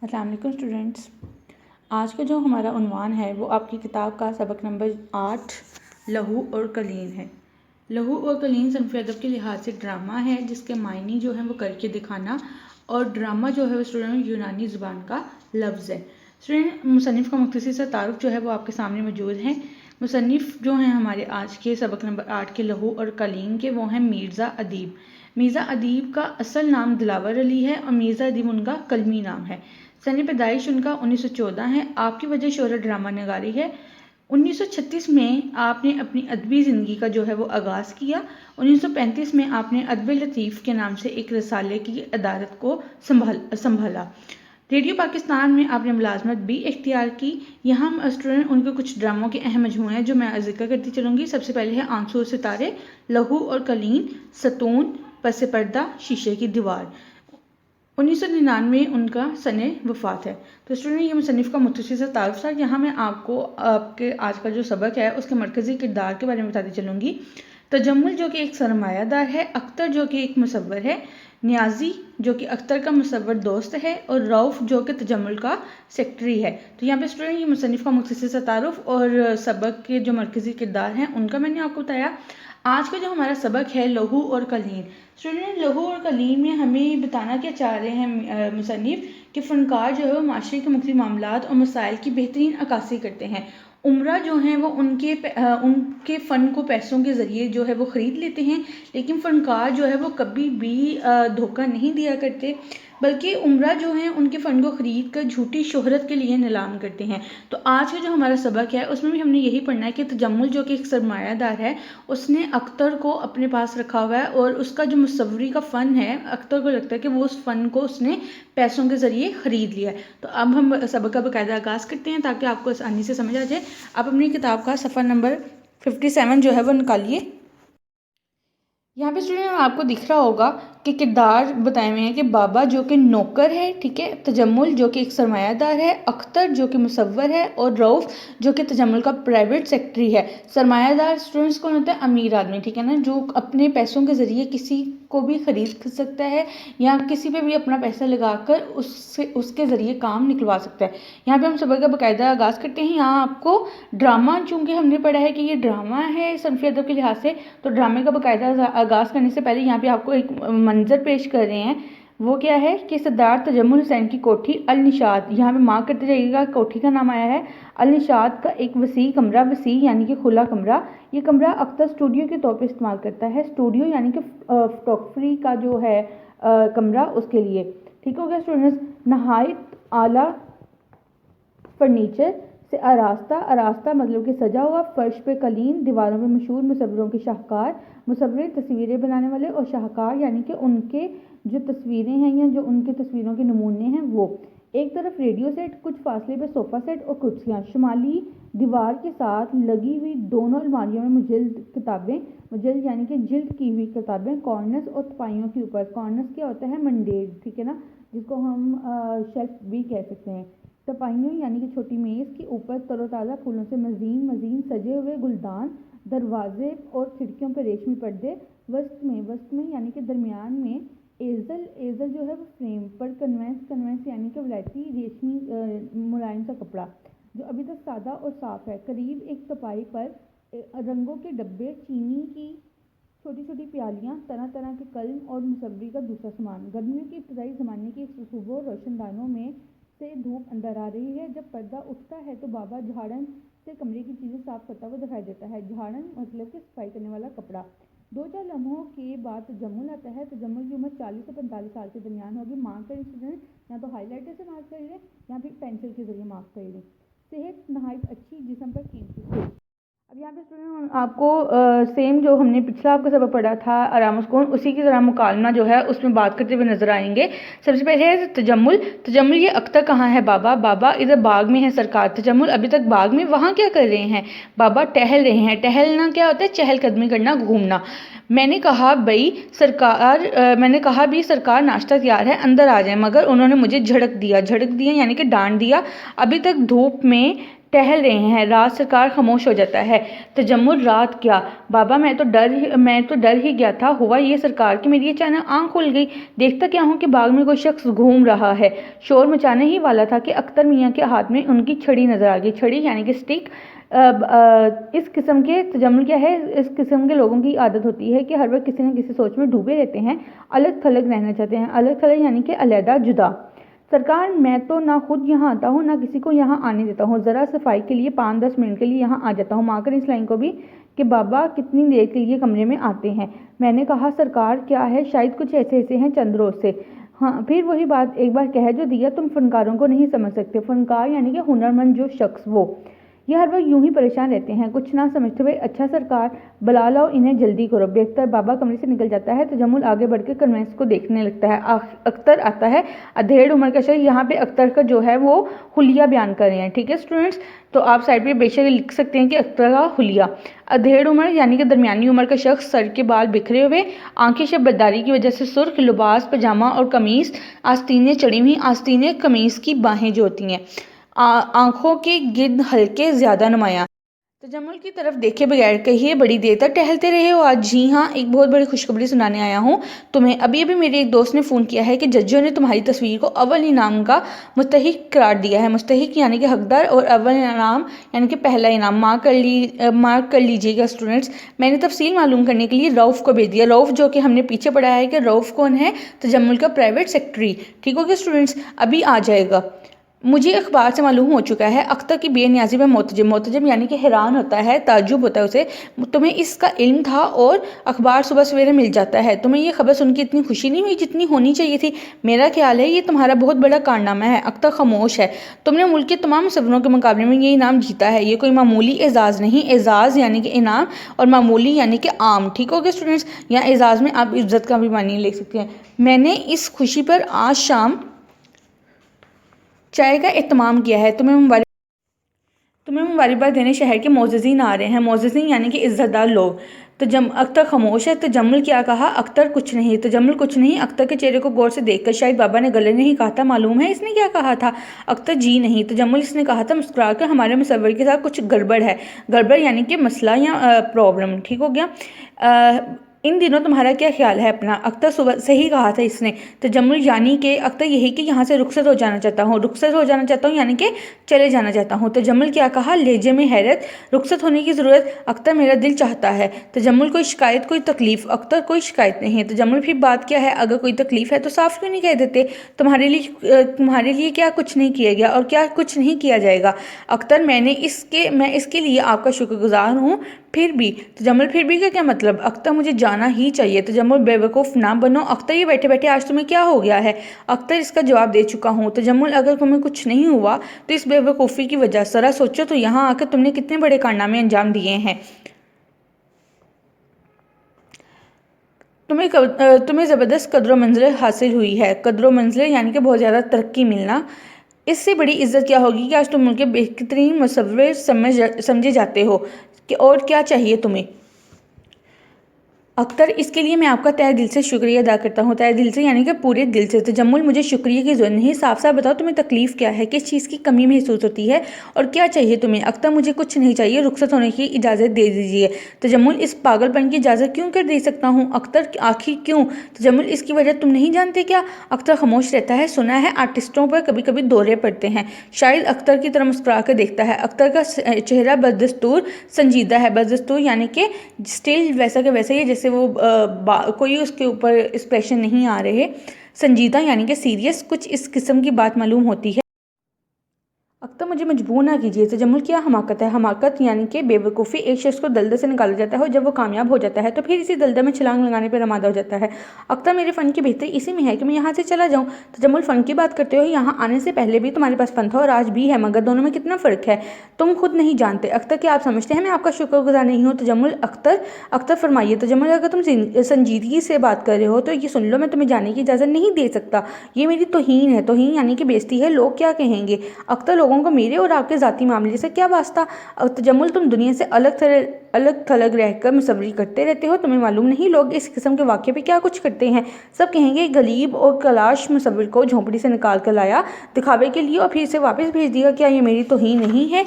अस्सलाम वालेकुम स्टूडेंट्स। आज का जो हमारा उन्वान है वो आपकी किताब का सबक नंबर 8 लहू और कलीन है। लहू और कलीन सनफ़ अदब के लिहाज से ड्रामा है जिसके मायने जो है वो करके दिखाना, और ड्रामा जो है वो स्टूडेंट यूनानी ज़ुबान का लफ्ज़ है। स्टूडेंट मुसन्निफ़ का मुख्तसर सा तारुफ जो है वो आपके सामने मौजूद है। मुसन्निफ़ जो हैं हमारे आज के सबक नंबर 8 के लहू और कलीन के, वो हैं मीर्ज़ा अदीब। मीर्ज़ा अदीब का असल नाम दिलावर अली है और मीर्ज़ा अदीब उनका कलमी नाम है। सन पैदाइश उनका 1914 है। आपकी वजह शोहरत ड्रामा नगारी है। 1936 में आपने अपनी अदबी ज़िंदगी का जो है वो आगाज़ किया। 1935 में आपने अदब लतीफ़ के नाम से एक रसाले की अदारत को संभाला। रेडियो पाकिस्तान में आपने मुलाजमत भी इख्तियार की। यहाँ स्टूडेंट उनके कुछ ड्रामों के अहम मजमूए हैं जो मैं जिक्र करती चलूँगी। सबसे पहले है आंसू और सितारे, लहू और कलीन, सतून, पस पर्दा, शीशे की दीवार। 1999 उनका सने वफ़ात है। तो स्टूडेंट ये मुसन्निफ़ का मुख्तसर सा तारुफ था। यहाँ मैं आपको आपके आज का जो सबक है उसके मरकज़ी किरदार के बारे में बताती चलूँगी। तजम्मुल जो कि एक सरमायादार है, अख्तर जो कि एक मुसव्वर है, न्याजी जो कि अख्तर का मुसव्वर दोस्त है, और रऊफ़ जो कि तजम्मुल का सेक्रेटरी है। तो यहाँ पे स्टूडेंट ये मुसन्निफ़ का मुख्तसर सा तारुफ और सबक के जो मरकज़ी किरदार हैं उनका मैंने आपको बताया। आज का जो हमारा सबक है लहू और कलीन। स्टूडेंट लहू और कलीन में हमें बताना क्या चाह रहे हैं मुसन्निफ़ कि फ़नकार जो है वो माशरे के मुख्तलिफ़ मामलात और मसाइल की बेहतरीन अक्कासी करते हैं। उमरा जो हैं वो उनके फ़न को पैसों के ज़रिए जो है वो ख़रीद लेते हैं, लेकिन फ़नकार जो है वो कभी भी धोखा नहीं दिया करते, बल्कि उमरा जो हैं उनके फ़न को ख़रीद कर झूठी शोहरत के लिए नीलाम करते हैं। तो आज का जो हमारा सबक है उसमें भी हमने यही पढ़ना है कि तजम्मुल जो कि एक सरमायादार है, उसने अख्तर को अपने पास रखा हुआ है, और उसका जो मुसव्वरी का फ़न है, अख्तर को लगता है कि वो उस फ़न को उसने पैसों के ज़रिए ख़रीद लिया है। तो अब हम सबक का बाकायदा आगाज़ करते हैं ताकि आपको आसानी से समझ आ जाए। आप अपनी किताब का सफ़र नंबर 57 जो है वो निकालिए। यहाँ पे स्टूडेंट आपको दिख रहा होगा कि किरदार बताए हुए हैं कि बाबा जो कि नौकर है, ठीक है, तजम्मुल जो कि एक सरमायादार है, अख्तर जो कि मुसव्वर है, और रऊफ़ जो कि तजम्मुल का प्राइवेट सेक्रेटरी है। सरमायादार स्टूडेंट्स कौन होता है? अमीर आदमी, ठीक है ना, जो अपने पैसों के ज़रिए किसी को भी ख़रीद सकता है या किसी पे भी अपना पैसा लगाकर उससे उसके ज़रिए काम निकलवा सकता है। यहाँ पे हम सबक का बाकायदा आगाज़ करते हैं। यहाँ आपको ड्रामा, चूँकि हमने पढ़ा है कि ये ड्रामा है सनफ़ी अदब के लिहाज से, तो ड्रामे का बाकायदा आगाज़ करने से पहले यहाँ पे आपको एक मंजर पेश कर रहे हैं। वो क्या है कि सरदार तजम्मुल हुसैन की कोठी अल निशात, यहाँ पे मार्क करते जाइएगा, कोठी का नाम आया है अल निशात का एक वसी कमरा, वसी यानी कि खुला कमरा। ये कमरा अख्तर स्टूडियो के तौर पे इस्तेमाल करता है। स्टूडियो यानी कि फोटोग्राफी का जो है कमरा, उसके लिए। ठीक हो गया स्टूडेंट्स। नहायत आला फर्नीचर से आरास्ता, आरास्ता मतलब कि सजा हुआ, फर्श पे कलीन, दीवारों पे मशहूर मुसव्वरों के शाहकार, मुसव्वरे तस्वीरें बनाने वाले, और शाहकार यानी कि उनके जो तस्वीरें हैं या जो उनके तस्वीरों के नमूने हैं वो। एक तरफ रेडियो सेट, कुछ फासले पे सोफ़ा सेट और कुर्सियाँ। शुमाली दीवार के साथ लगी हुई दोनों अलमारियों में मुजल्द किताबें, मुजल्द यानी कि जिल्द की हुई किताबें, कॉर्नर्स और तपाइयों के ऊपर। कॉर्नर्स क्या होता है? मंडेर, ठीक है ना, जिसको हम शेल्फ भी कह सकते हैं। तपाइयों यानी कि छोटी मेज़ के ऊपर तरोताज़ा फूलों से मज़ीन सजे हुए गुलदान, दरवाजे और खिड़कियों पर रेशमी पर्दे। वस्त में यानी कि दरमियान में एज़ल जो है वो फ्रेम पर कन्वेंस यानी कि वलायती रेशमी मुलायम सा कपड़ा जो अभी तक सादा और साफ़ है। करीब एक तपाई पर रंगों के डब्बे, चीनी की छोटी छोटी प्यालियाँ, तरह तरह के कलम और मुसव्वरी का दूसरा सामान। गर्मियों के इब्तदाई ज़माने की सुबह रोशनदानों में से धूप अंदर आ रही है। जब पर्दा उठता है तो बाबा झाड़न से कमरे की चीज़ें साफ करता हुआ दिखाई देता है। झाड़न मतलब कि सफाई करने वाला कपड़ा। 2-4 लम्हों के बाद तजम्मुल आता है। तजम्मुल की उम्र 40 से 45 साल के दरमियान होगी। मार्क करें स्टूडेंट, या तो हाईलाइटर से मार्क कर लें या फिर पेंसिल के जरिए मार्क कर लें। सेहत नहायत अच्छी, जिस्म पर कीमती। अब यहाँ पे स्टूडेंट आपको सेम जो हमने पिछला आपका सबक पढ़ा था आराम सुकून, उसी की तरह मुकालमा जो है उसमें बात करते हुए नजर आएंगे। सबसे पहले है तजम्मुल। तजम्मुल ये अख्तर कहाँ है? बाबा, बाबा इधर बाग में है सरकार। तजम्मुल अभी तक बाग में, वहाँ क्या कर रहे हैं? बाबा टहल रहे हैं। टहलना क्या होता है? चहलकदमी करना, घूमना। मैंने कहा भी सरकार नाश्ता तैयार है, अंदर आ जाए, मगर उन्होंने मुझे झड़क दिया यानी कि डांट दिया। अभी तक धूप में टहल रहे हैं। रात सरकार खामोश हो जाता है। तजम्मुल रात क्या बाबा, मैं तो डर ही गया था। हुआ ये सरकार कि मेरी अचानक आंख खुल गई। देखता क्या हूँ कि बाग में कोई शख्स घूम रहा है। शोर मचाने ही वाला था कि अख्तर मियाँ के हाथ में उनकी छड़ी नजर आ गई। छड़ी यानी कि स्टिक। इस किस्म के तजम्मुल क्या है, इस किस्म के लोगों की आदत होती है कि हर वक्त किसी न किसी सोच में डूबे रहते हैं, अलग थलग रहना चाहते हैं। अलग थलग यानी कि अलहदा, जुदा। सरकार, मैं तो ना खुद यहाँ आता हूँ ना किसी को यहाँ आने देता हूँ। ज़रा सफाई के लिए 5-10 मिनट के लिए यहाँ आ जाता हूँ। माकर इस लाइन को भी कि बाबा कितनी देर के लिए कमरे में आते हैं। मैंने कहा सरकार क्या है, शायद कुछ ऐसे हैं चंद रोज से। हाँ, फिर वही बात एक बार कह जो दिया, तुम फनकारों को नहीं समझ सकते। फनकार यानी कि हुनरमंद जो शख्स, वो ये हर वक्त यूं ही परेशान रहते हैं, कुछ ना समझते हुए। अच्छा सरकार, बुला लाओ इन्हें, जल्दी करो। बेख्तर बाबा कमरे से निकल जाता है। तजम्मुल आगे बढ़कर कन्वेंस को देखने लगता है। अख्तर आता है, अधेड़ उम्र का शख्स। यहाँ पे अख्तर का जो है वो हुलिया बयान कर रहे हैं। ठीक है स्टूडेंट्स, तो आप साइड पे बेशक लिख सकते हैं कि अख्तर का हुलिया। अधेड़ उम्र यानी कि दरमियानी उम्र का शख्स, सर के बाल बिखरे हुए, आंखें शब्बदारी की वजह से सुर्ख, लिबास पजामा और कमीज, आस्तीनें चढ़ी हुई। आस्तीनें कमीज की बाहें जो होती हैं, आंखों के गिर्द हल्के ज्यादा नुमाया। तजम्मुल की तरफ देखे बगैर कहिए, बड़ी देर तक टहलते रहे हो आज? जी हाँ, एक बहुत बड़ी खुशखबरी सुनाने आया हूँ तुम्हें। अभी अभी मेरे एक दोस्त ने फ़ोन किया है कि जजों ने तुम्हारी तस्वीर को अव्वल इनाम का मुस्तहिक करार दिया है। मुस्तहिक यानी कि हकदार, और अव्वल इनाम यानी कि पहला इनाम। मार्क कर लीजिएगा स्टूडेंट्स। मैंने तफसील मालूम करने के लिए रऊफ़ को भेज दिया। रऊफ़ जो कि हमने पीछे पढ़ा है कि रऊफ़ कौन है, तजम्मुल का प्राइवेट सेक्रेटरी। ठीक हो गया स्टूडेंट्स, अभी आ जाएगा। मुझे अखबार से मालूम हो चुका है अख्तर की बेनियाजी में मोतजम यानी कि हैरान होता है, ताज्जुब होता है उसे। तुम्हें इसका इल्म था और अखबार सुबह सवेरे मिल जाता है। तुम्हें ये खबर सुन के इतनी खुशी नहीं हुई जितनी होनी चाहिए थी? मेरा ख्याल है ये तुम्हारा बहुत बड़ा कारनामा है। अख्तर खामोश है। तुमने मुल्क के तमाम मुसव्विरों के मुकाबले में ये इनाम जीता है। ये कोई मामूली एजाज़ नहीं। एजाज़ यानी कि इनाम और मामूली यानी कि आम। ठीक हो गया स्टूडेंट्स, या एजाज़ में आप इज्जत का भी मानी ले सकते हैं। मैंने इस खुशी पर आज शाम चाय का एहतमाम किया है। तुम्हें मुबारकबाद देने शहर के मोअज़्ज़िज़ीन आ रहे हैं। मोअज़्ज़िज़ीन यानी कि इज़्ज़तदार लोग। अख्तर खामोश है। तजम्मुल क्या कहा? अख्तर कुछ नहीं। तजम्मुल कुछ नहीं। अख्तर के चेहरे को गौर से देखकर, शायद बाबा ने गले नहीं कहा था। मालूम है इसने क्या कहा था? अख्तर जी नहीं। तजम्मुल, इसने कहा था मुस्कुरा कर, हमारे मुसव्विर के साथ कुछ गड़बड़ है। गड़बड़ यानी कि मसला या प्रॉब्लम। ठीक हो गया। इन दिनों तुम्हारा क्या ख्याल है अपना? अख्तर, सुबह सही कहा था इसने। तजम्मुल यानी कि अख्तर यही कि यहाँ से रुखसत हो जाना चाहता हूँ। रुखसत हो जाना चाहता हूँ यानी कि चले जाना चाहता हूँ। तजम्मुल क्या कहा? लहजे में हैरत। रुखसत होने की ज़रूरत? अख्तर, मेरा दिल चाहता है। तजम्मुल, कोई शिकायत, कोई तकलीफ़? अख्तर, कोई शिकायत नहीं है। तजम्मुल, फिर बात क्या है? अगर कोई तकलीफ़ है तो साफ क्यों नहीं कह देते? तुम्हारे लिए क्या कुछ नहीं किया गया और क्या कुछ नहीं किया जाएगा? अख्तर, मैं इसके लिए आपका शुक्रगुजार हूँ। फिर भी? तजम्मुल, फिर भी का क्या मतलब? अख्तर, मुझे जाना ही चाहिए। तजम्मुल, बेवकूफ़ ना बनो। अख्तर, ये बैठे बैठे आज तुम्हें क्या हो गया है? अख्तर, इसका जवाब दे चुका हूँ। तजम्मुल, अगर तुम्हें कुछ नहीं हुआ तो इस बेवकूफ़ी की वजह। ज़रा सोचो तो, यहाँ आकर तुमने कितने बड़े कारनामे अंजाम दिए हैं। तुम्हें ज़बरदस्त कदर मंजिल हासिल हुई है। कदर मंजिल यानी कि बहुत ज़्यादा तरक्की मिलना। इससे बड़ी इज्जत क्या होगी कि आज तुम उनके बेहतरीन मुसव्विर समझे जाते हो कि और क्या चाहिए तुम्हें? अख्तर, इसके लिए मैं आपका तहे दिल से शुक्रिया अदा करता हूँ। तहे दिल से यानी कि पूरे दिल से। तजम्मुल, मुझे शुक्रिया की ज़रूरत नहीं। साफ साफ बताओ तुम्हें तकलीफ़ क्या है? किस चीज़ की कमी महसूस होती है और क्या चाहिए तुम्हें? अख्तर, मुझे कुछ नहीं चाहिए। रुखसत होने की इजाज़त दे दीजिए। तजम्मुल, इस पागलपन की इजाज़त क्यों कर दे सकता हूँ? अख्तर, आखिर क्यों? तजम्मुल, इसकी वजह तुम नहीं जानते क्या? अख्तर खामोश रहता है। सुना है आर्टिस्टों पर कभी कभी दौरे पड़ते हैं। शायद अख्तर की तरह मुस्कुरा कर देखता है। अख्तर का चेहरा बदस्तूर संजीदा है। बदस्तूर यानी कि स्टिल वैसा के वैसा ही, जैसे वो कोई उसके ऊपर एक्सप्रेशन नहीं आ रहे। संजीदा यानी कि सीरियस, कुछ इस किस्म की बात मालूम होती है। अख्तर, मुझे मजबूर ना कीजिए। तजम्मुल, क्या हमाकत है? हमाकत यानी कि बेवकूफ़ी। एक शख्स को दलदल से निकाला जाता है और जब वो कामयाब हो जाता है तो फिर इसी दलदल में छलांग लगाने पर आमादा हो जाता है। अख्तर, मेरे फ़न की बेहतरी इसी में है कि मैं यहाँ से चला जाऊँ। तजम्मुल, फ़न की बात करते हो? यहाँ आने से पहले भी तुम्हारे पास फ़न था और आज भी है, मगर दोनों में कितना फ़र्क है तुम खुद नहीं जानते। अख्तर, क्या आप समझते हैं मैं आपका शुक्रगुजार नहीं हूँ? तजम्मुल, अख्तर फरमाइए। तजम्मुल, अगर तुम संजीदगी से बात कर रहे हो तो ये सुन लो, मैं तुम्हें जाने की इजाज़त नहीं दे सकता। ये मेरी तौहीन है। तौहीन यानी कि बेइज्जती है। लोग क्या कहेंगे? अख्तर, लोगों को मेरे और आपके ज़ाती मामले से क्या वास्ता? तजम्मुल, तुम दुनिया से अलग थलग रहकर मुसव्वरी करते रहते हो। तुम्हें मालूम नहीं लोग इस किस्म के वाक़े पे क्या कुछ करते हैं? सब कहेंगे गलीब और कलाश मुसव्विर को झोंपड़ी से निकाल कर लाया दिखावे के लिए और फिर इसे वापस भेज दिया। क्या ये मेरी तौहीन नहीं है?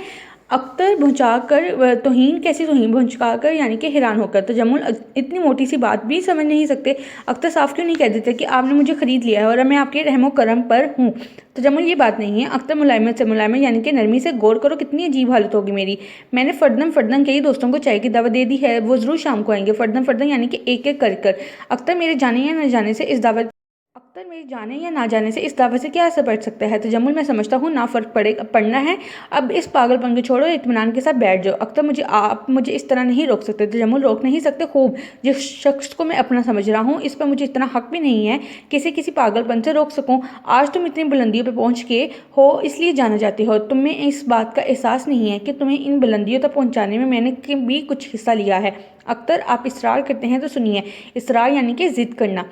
अख्तर भुंचाकर तौहीन, कैसी तौहीन, भुंचकाकर यानी कि हैरान होकर। तजम्मुल, इतनी मोटी सी बात भी समझ नहीं सकते। अख्तर साफ क्यों नहीं कह देते कि आपने मुझे ख़रीद लिया है और मैं आपके रहमो करम पर हूँ। तजम्मुल, ये बात नहीं है। अख्तर मुलायमत से, मुलायमत यानी कि नरमी से, गौर करो कितनी अजीब हालत होगी मेरी। मैंने फर्दन फर्दन कई दोस्तों को चाय की दावत दे दी है, वो ज़रूर शाम को आएंगे। फर्दन फर्दन यानी कि एक एक कर। अख्तर मेरे जाने या न जाने से इस दावत अख्तर मेरे जाने या ना जाने से इस दावत से क्या असर पड़ सकता है। तजम्मुल, मैं समझता हूँ ना फ़र्क पड़ना है। अब इस पागलपन को छोड़ो, इत्मीनान के साथ बैठ जाओ। अख्तर, आप मुझे इस तरह नहीं रोक सकते। तजम्मुल, रोक नहीं सकते। खूब, जिस शख्स को मैं अपना समझ रहा हूँ इस पर मुझे इतना हक भी नहीं है किसी पागलपन से रोक सकूँ। आज तुम इतनी बुलंदियों पर पहुँच के हो इसलिए जाना चाहती हो। तुम्हें इस बात का एहसास नहीं है कि तुम्हें इन बुलंदियों तक पहुँचाने में मैंने भी कुछ हिस्सा लिया है। अख्तर, आप इसरार करते हैं तो सुनिए। इसरार यानी कि ज़िद करना।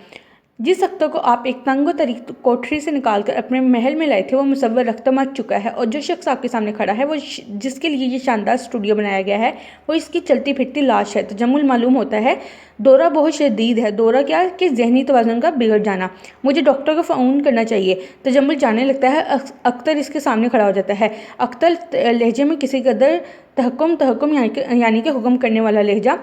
जिस अख्तर को आप एक तंग तरीक कोठरी से निकालकर अपने महल में लाए थे वो मुसव्वर रख्ता मर चुका है, और जो शख्स आपके सामने खड़ा है वो जिसके लिए ये शानदार स्टूडियो बनाया गया है वो इसकी चलती फिरती लाश है। तजम्मुल, मालूम होता है दौरा बहुत शदीद है। दौरा क्या कि जहनी तवाज़ुन का बिगड़ जाना। मुझे डॉक्टर को फ़ोन करना चाहिए। तजम्मुल जाने लगता है। अख्तर इसके सामने खड़ा हो जाता है। अख्तर लहजे में किसी कदर तहक्कुम यानी कि हुक्म करने वाला लहजा।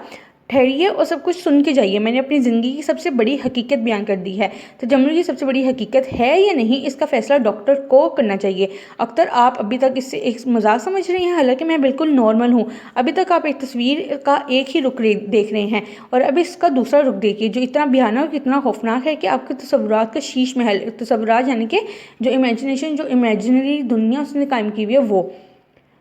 ठहरिए और सब कुछ सुन के जाइए। मैंने अपनी ज़िंदगी की सबसे बड़ी हकीकत बयान कर दी है। तजम्मुल की सबसे बड़ी हकीकत है या नहीं इसका फ़ैसला डॉक्टर को करना चाहिए। अख्तर, आप अभी तक इससे एक मजाक समझ रही हैं, हालांकि मैं बिल्कुल नॉर्मल हूँ। अभी तक आप एक तस्वीर का एक ही रुख देख रहे हैं और अब इसका दूसरा रुख देखिए जो इतना भयानक, इतना खौफनाक है कि आपके तस्वुरात का शीश महल, तस्वुरात यानी कि जो इमेजिनेशन, जो इमेजिनरी दुनिया उसने कायम की हुई है वो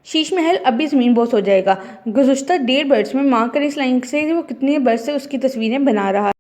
शीश महल अब भी ज़मीन बोस हो जाएगा। गुज़श्ता 1.5 बरस में माँ करे इस लाइन से वो कितने बरस से उसकी तस्वीरें बना रहा है।